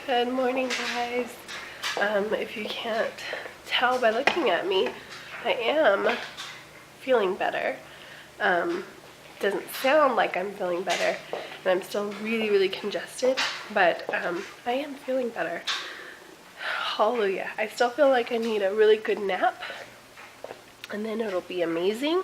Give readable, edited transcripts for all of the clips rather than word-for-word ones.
Good morning, guys. If you can't tell by looking at me, I am feeling better. Doesn't sound like I'm feeling better, and I'm still really congested, but I am feeling better. Hallelujah. I still feel like I need a really good nap, and then it'll be amazing.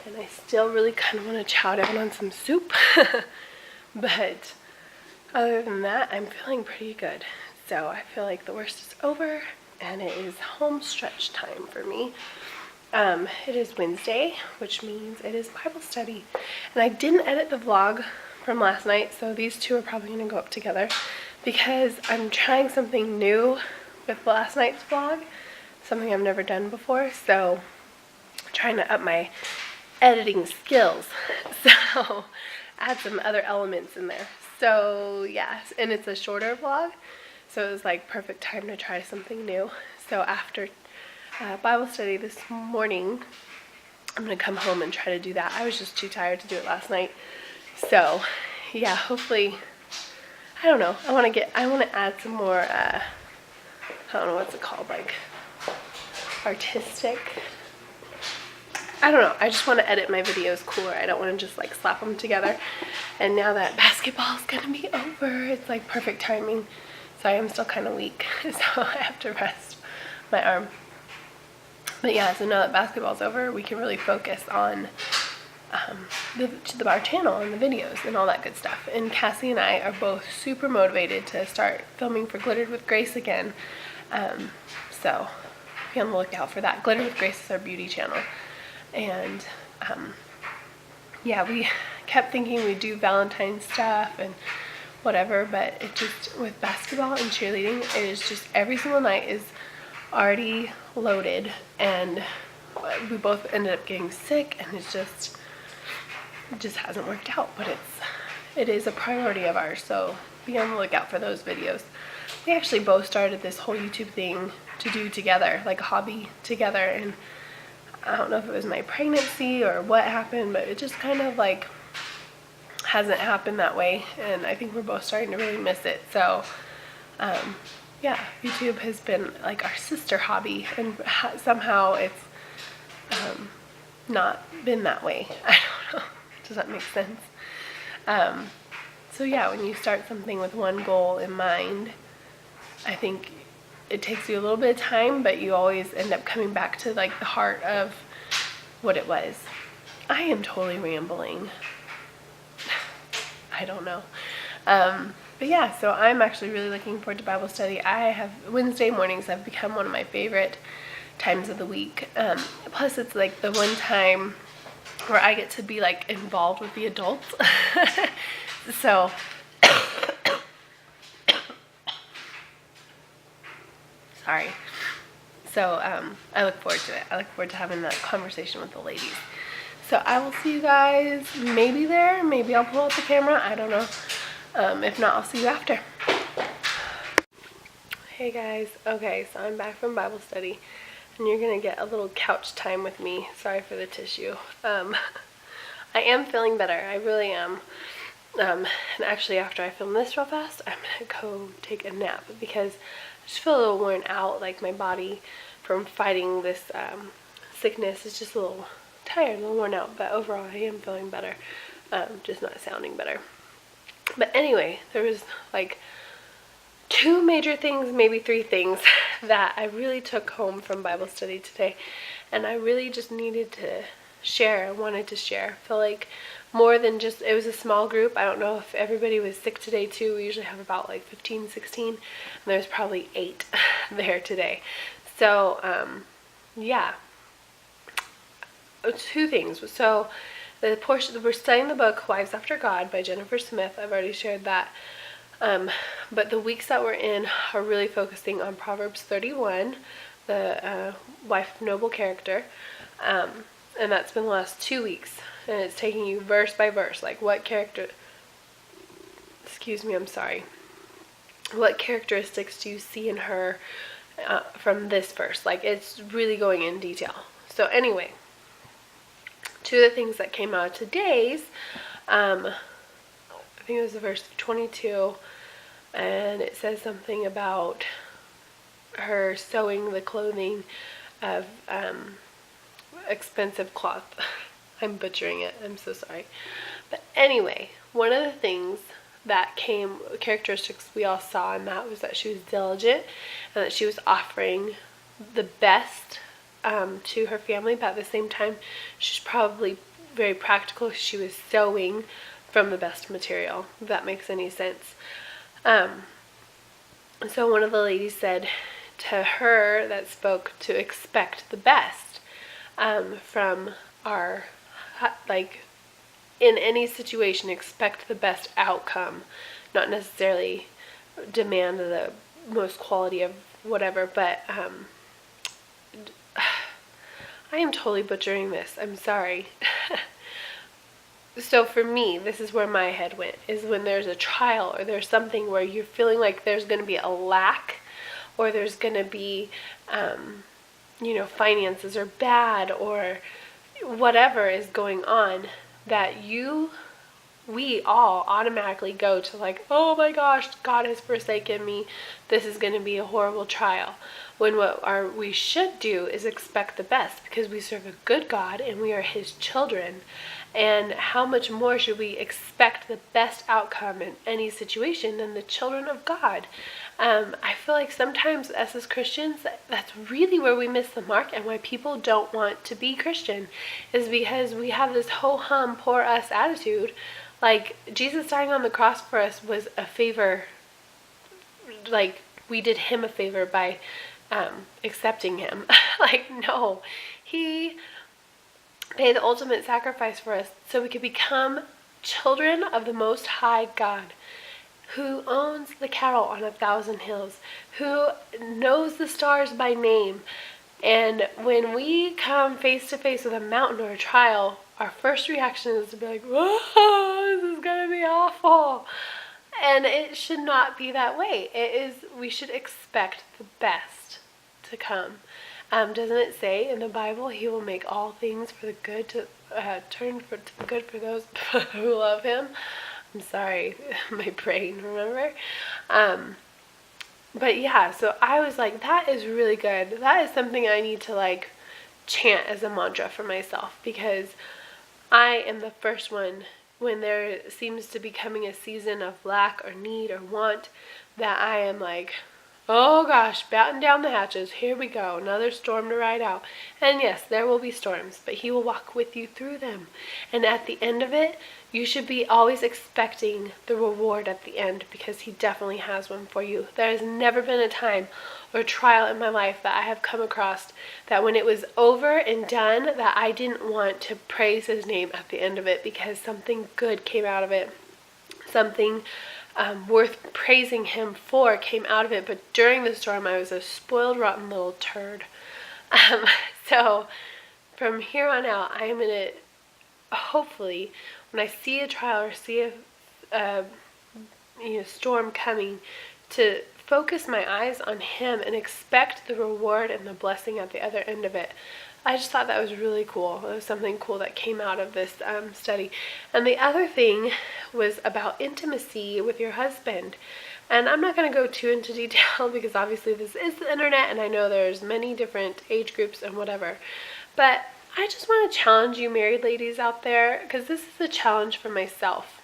And I still really kind of want to chow down on some soup. But other than that, I'm feeling pretty good. So I feel like the worst is over, and it is home stretch time for me. It is Wednesday, which means it is Bible study. And I didn't edit the vlog from last night, so these two are probably going to go up together because I'm trying something new with last night's vlog, something I've never done before, so I'm trying to up my editing skills. So add some other elements in there. So yeah, and it's a shorter vlog, so it was like perfect time to try something new. So after Bible study this morning, I'm gonna come home and try to do that. I was just too tired to do it last night. So yeah, hopefully, I don't know, I want to add some more I don't know what's it called, like artistic, I don't know, I just want to edit my videos cooler. I don't want to just like slap them together. And now that basketball is gonna be over, it's like perfect timing. So I am still kind of weak, so I have to rest my arm. But yeah, so now that basketball's over, we can really focus on our channel and the videos and all that good stuff. And Cassie and I are both super motivated to start filming for Glittered with Grace again. So be on the lookout for that. Glittered with Grace is our beauty channel. And yeah, we kept thinking we'd do Valentine's stuff and whatever, but it just, with basketball and cheerleading, it is just every single night is already loaded, and we both ended up getting sick, and it just hasn't worked out. But it is a priority of ours, so be on the lookout for those videos. We actually both started this whole YouTube thing to do together, like a hobby together, and I don't know if it was my pregnancy or what happened, but it just kind of like hasn't happened that way, and I think we're both starting to really miss it. So yeah, YouTube has been like our sister hobby, and somehow it's not been that way. I don't know. Does that make sense? So yeah, when you start something with one goal in mind, I think it takes you a little bit of time, but you always end up coming back to like the heart of what it was. I am totally rambling. I don't know. But yeah, so I'm actually really looking forward to Bible study. Wednesday mornings have become one of my favorite times of the week. Plus it's like the one time where I get to be like involved with the adults. So sorry. So I look forward to it. I look forward to having that conversation with the ladies. So I will see you guys maybe there. Maybe I'll pull out the camera. I don't know. If not, I'll see you after. Hey guys. Okay, so I'm back from Bible study, and you're going to get a little couch time with me. Sorry for the tissue. I am feeling better. I really am. And actually, after I film this real fast, I'm going to go take a nap because I just feel a little worn out. Like my body from fighting this sickness is just a little tired, a little worn out. But overall, I am feeling better. Just not sounding better. But anyway, there was like 2 major things, maybe 3 things that I really took home from Bible study today, and I really just needed to share. I wanted to share. I feel like more than just, it was a small group. I don't know if everybody was sick today too. We usually have about like 15, 16, and there's probably 8 there today. So yeah, 2 things. So the portion, we're studying the book Wives After God by Jennifer Smith. I've already shared that. But the weeks that we're in are really focusing on Proverbs 31, the wife of noble character. And that's been the last 2 weeks. And it's taking you verse by verse. Like what character, what characteristics do you see in her from this verse? Like it's really going in detail. So anyway, 2 of the things that came out of today's, I think it was the verse 22, and it says something about her sewing the clothing of expensive cloth. I'm butchering it, I'm so sorry. But anyway, one of the things that characteristics we all saw in that was that she was diligent and that she was offering the best to her family, but at the same time, she's probably very practical. She was sewing from the best material, if that makes any sense. So one of the ladies said to her that spoke to expect the best from our, like, in any situation, expect the best outcome, not necessarily demand the most quality of whatever, but I am totally butchering this. I'm sorry. So for me, this is where my head went, is when there's a trial or there's something where you're feeling like there's going to be a lack, or there's going to be, finances are bad, or whatever is going on, that we all automatically go to like, oh my gosh, God has forsaken me. This is going to be a horrible trial. When we should do is expect the best, because we serve a good God and we are His children. And how much more should we expect the best outcome in any situation than the children of God? I feel like sometimes us as Christians, that's really where we miss the mark, and why people don't want to be Christian is because we have this ho-hum, poor us attitude. Like, Jesus dying on the cross for us was a favor. Like, we did Him a favor by accepting Him. Like, no. He paid the ultimate sacrifice for us so we could become children of the Most High God, who owns the cattle on 1,000 hills, who knows the stars by name. And when we come face to face with a mountain or a trial, our first reaction is to be like, whoa, this is going to be awful. And it should not be that way. We should expect the best to come. Doesn't it say in the Bible, He will make all things for the good to turn for the good for those who love Him? I'm sorry, my brain, remember? But yeah, so I was like, that is really good. That is something I need to like chant as a mantra for myself, because I am the first one, when there seems to be coming a season of lack or need or want, that I am like, oh gosh, batten down the hatches, here we go, another storm to ride out. And yes, there will be storms, but He will walk with you through them. And at the end of it, you should be always expecting the reward at the end, because He definitely has one for you. There has never been a time or trial in my life that I have come across that when it was over and done, that I didn't want to praise His name at the end of it, because something good came out of it. Something worth praising Him for came out of it. But during the storm, I was a spoiled, rotten little turd. So from here on out, I am going to, hopefully, when I see a trial or see a storm coming, to focus my eyes on Him and expect the reward and the blessing at the other end of it. I just thought that was really cool. It was something cool that came out of this study. And the other thing was about intimacy with your husband. And I'm not going to go too into detail, because obviously this is the internet and I know there's many different age groups and whatever. But I just want to challenge you married ladies out there, because this is a challenge for myself.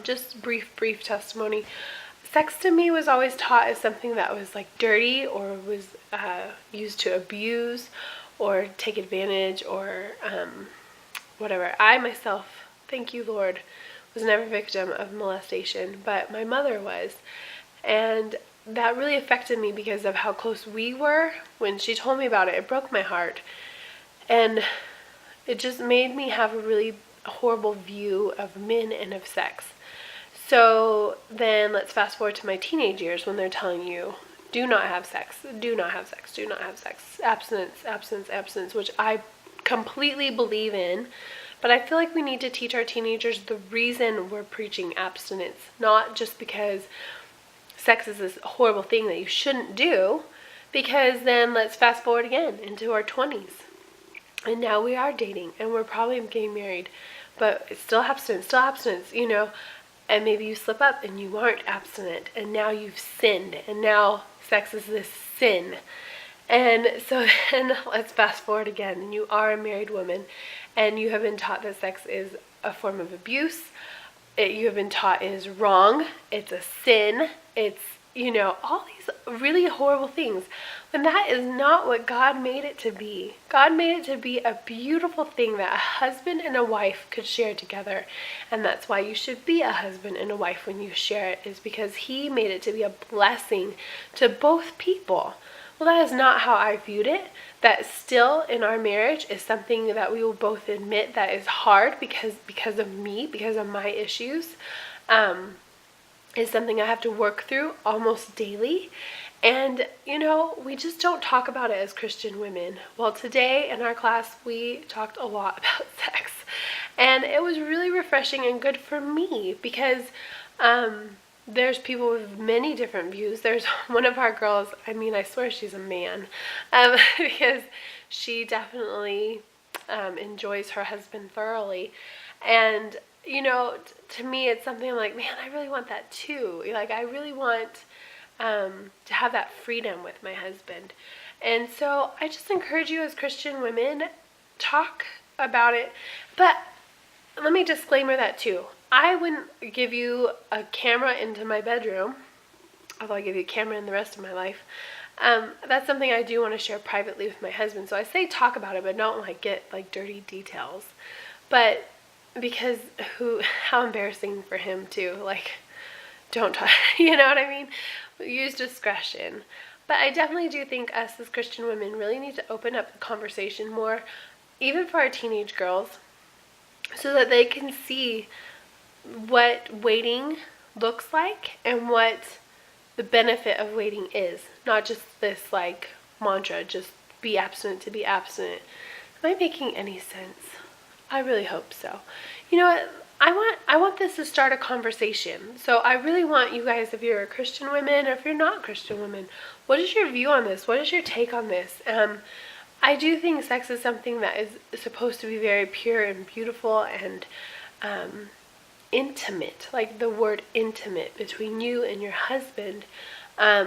Just brief testimony. Sex to me was always taught as something that was like dirty, or was used to abuse or take advantage, or whatever. I myself, thank you Lord, was never a victim of molestation, but my mother was. And that really affected me because of how close we were. When she told me about it, it broke my heart. And it just made me have a really horrible view of men and of sex. So then let's fast forward to my teenage years, when they're telling you, do not have sex, do not have sex, do not have sex, abstinence, abstinence, abstinence, which I completely believe in. But I feel like we need to teach our teenagers the reason we're preaching abstinence, not just because sex is this horrible thing that you shouldn't do, because then let's fast forward again into our 20s. And now we are dating, and we're probably getting married, but it's still abstinence, and maybe you slip up and you aren't abstinent, and now you've sinned, and now sex is this sin. And so then let's fast forward again, and you are a married woman, and you have been taught that sex is a form of abuse. You have been taught it is wrong, it's a sin, it's, all these really horrible things, when that is not what God made it to be. God made it to be a beautiful thing that a husband and a wife could share together, and that's why you should be a husband and a wife when you share it, is because He made it to be a blessing to both people. Well, that is not how I viewed it. That still in our marriage is something that we will both admit that is hard because of me, because of my issues. Is something I have to work through almost daily. And, we just don't talk about it as Christian women. Well, today in our class, we talked a lot about sex. And it was really refreshing and good for me because there's people with many different views. There's one of our girls, I swear she's a man, because she definitely enjoys her husband thoroughly. And, to me, it's something I'm like, man, I really want that too. Like, I really want to have that freedom with my husband. And so I just encourage you as Christian women, talk about it. But let me disclaimer that too. I wouldn't give you a camera into my bedroom, although I give you a camera in the rest of my life. That's something I do want to share privately with my husband. So I say talk about it, but don't get dirty details. But because how embarrassing for him too. Don't talk, you know what I mean? Use discretion. But I definitely do think us as Christian women really need to open up the conversation more, even for our teenage girls, so that they can see what waiting looks like and what the benefit of waiting is. Not just this mantra, just be abstinent to be abstinent. Am I making any sense? I really hope so. You know what? I want this to start a conversation. So I really want you guys, if you're a Christian woman or if you're not Christian women, what is your view on this? What is your take on this? I do think sex is something that is supposed to be very pure and beautiful and intimate, like the word intimate between you and your husband. I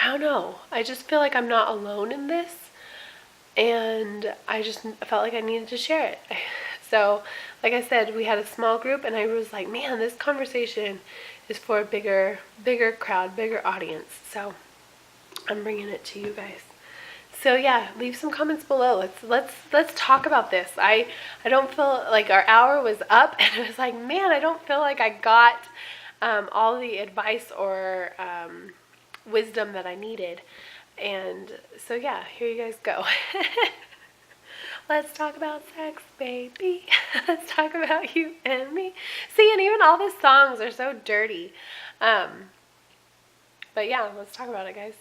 don't know. I just feel like I'm not alone in this. And I just felt like I needed to share it. So, like I said, we had a small group, and I was like, man, this conversation is for a bigger crowd, bigger audience. So, I'm bringing it to you guys. So yeah, leave some comments below. Let's talk about this. I don't feel like our hour was up, and it was like, man, I don't feel like I got all the advice or wisdom that I needed. And so yeah, here you guys go. Let's talk about sex, baby. Let's talk about you and me. See, and even all the songs are so dirty. But yeah, let's talk about it, guys.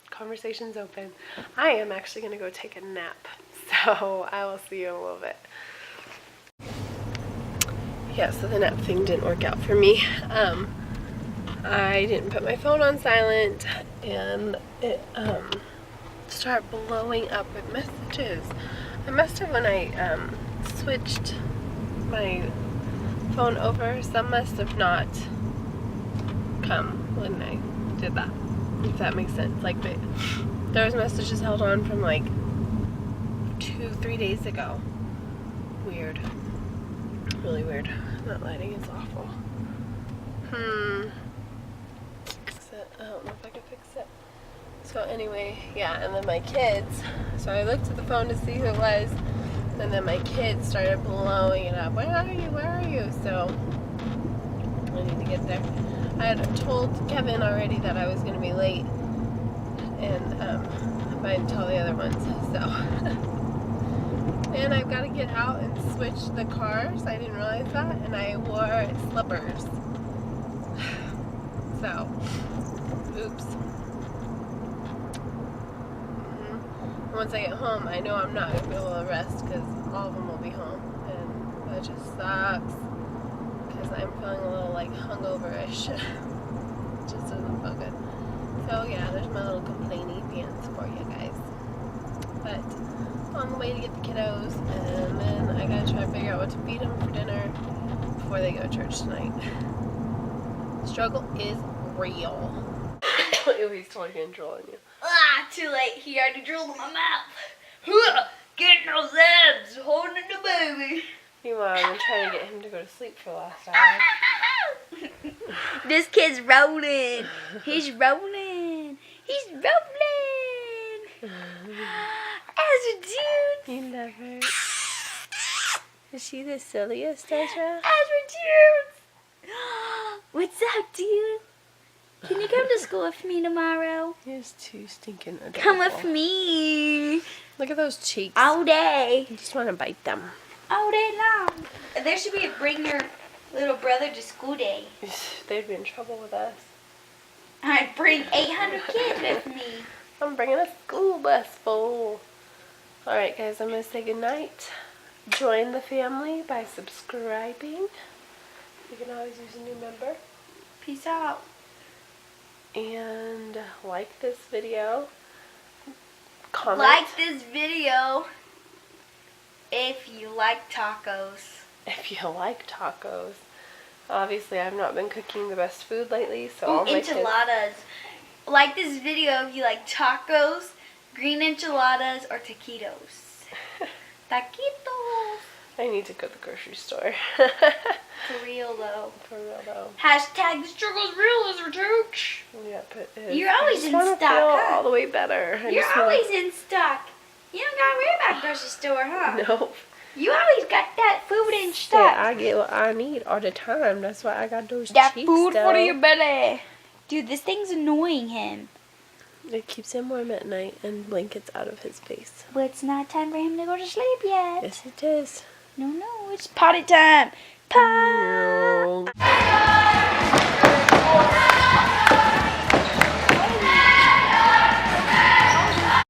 Conversation's open. I am actually going to go take a nap. So I will see you in a little bit. Yeah, so the nap thing didn't work out for me. I didn't put my phone on silent, and it started blowing up with messages. I must have, when I switched my phone over, some must have not come when I did that, if that makes sense. There was messages held on from 2-3 days ago. Weird. Really weird. That lighting is awful. I don't know if I can fix it. So anyway, yeah, and then my kids, so I looked at the phone to see who it was, and then my kids started blowing it up. Where are you? So I need to get there. I had told Kevin already that I was going to be late, and I didn't tell the other ones, so. And I've got to get out and switch the cars. I didn't realize that, and I wore slippers. So, oops. Once I get home, I know I'm not going to be able to rest because all of them will be home. And that just sucks because I'm feeling a little hungover-ish. It just doesn't feel good. So yeah, there's my little complainy pants for you guys. But on the way to get the kiddos, and then I gotta try to figure out what to feed them for dinner before they go to church tonight. Struggle is real. Ew, he's totally gonna drool on you. Ah, too late. He already drooled in my mouth. Getting those abs, holding the baby. Meanwhile, I've been trying to get him to go to sleep for the last hour. This kid's rolling. He's rolling. He's rolling. As a dude. He never. Is she the silliest, Ezra? As a dude. What's up, dude? Can you come to school with me tomorrow? He's too stinking adorable. Come with me. Look at those cheeks. All day. I just want to bite them. All day long. There should be a bring your little brother to school day. They'd be in trouble with us. I'd bring 800 kids with me. I'm bringing a school bus full. Alright guys, I'm going to say goodnight. Join the family by subscribing. You can always use a new member. Peace out. And like this video. Comment. Like this video if you like tacos. If you like tacos. Obviously, I've not been cooking the best food lately, so Ooh, all my kids... enchiladas. Like this video if you like tacos, green enchiladas, or taquitos. Taquitos. I need to go to the grocery store. For real though. For real though. Hashtag the struggle's real as a church. Yep, it is. You're always in I just stock, want to feel huh? all the way better. You're always in stock. You don't gotta worry about grocery store, huh? Nope. You always got that food in Yeah, stock. I get what I need all the time. That's why I got those That cheeks food though. for your belly. Dude, this thing's annoying him. It keeps him warm at night and blankets out of his face. But it's not time for him to go to sleep yet. Yes, it is. No, it's potty time. Potty. No.